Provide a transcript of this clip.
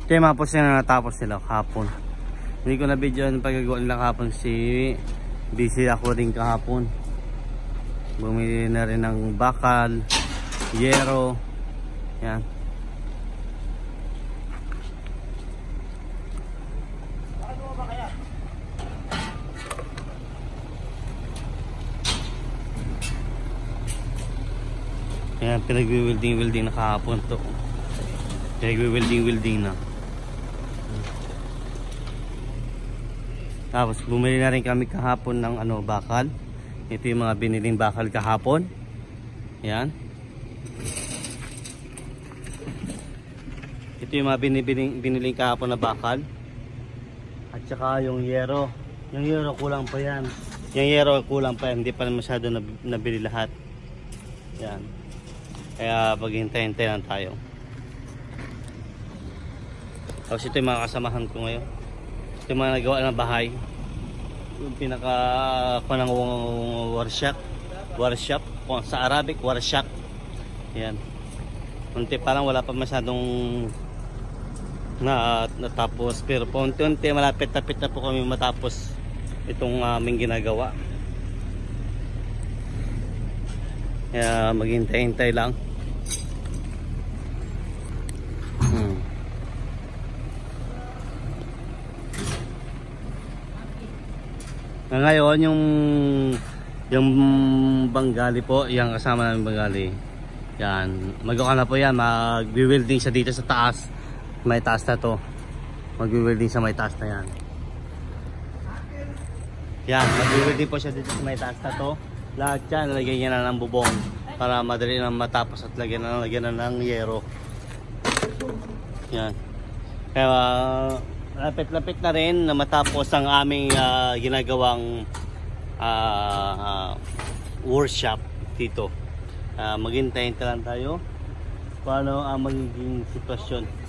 Ito yung mga post na natapos nila kahapon. Hindi ko na video yung pagagawa nila kahapon, si busy ako rin kahapon. Bumili na rin ng bakal, yero. Yan. Yan, pinag-welding na kahapon to. Pinag-welding na. Tapos bumili na rin kami kahapon ng bakal. Ito yung mga biniling bakal kahapon. Yan. Ito yung mga biniling kahapon na bakal. At saka yung yero. Yung yero kulang pa yan. Yung yero kulang pa yan. Hindi pa masyado nabili lahat. Yan. Kaya paghintay-hintay lang tayo. Tapos ito yung mga kasamahan ko ngayon. Ito yung mga nagawa ng bahay. Yung pinaka ng workshop. Sa Arabic, workshop. Yan. Unti pa lang, wala pa masyadong natapos. Pero unti-unti, malapit-lapit na po kami matapos itong aming ginagawa. Kaya maghintay-hintay lang. Ngayon yung Bengali po, yung kasama namin Bengali. Yan, magawa na po yan, mag-welding siya dito sa taas. May taas na to. Mag-welding sa may taas na yan. Yan, mag-welding po siya dito sa may taas na to. Lahat yan, nalagyan niya na ng bubong para madali na matapos at lagyan na ng yero. Yan. Kaya lapit-lapit na rin na matapos ang aming ginagawang workshop dito. Maghintay-hintay lang tayo paano ang magiging sitwasyon.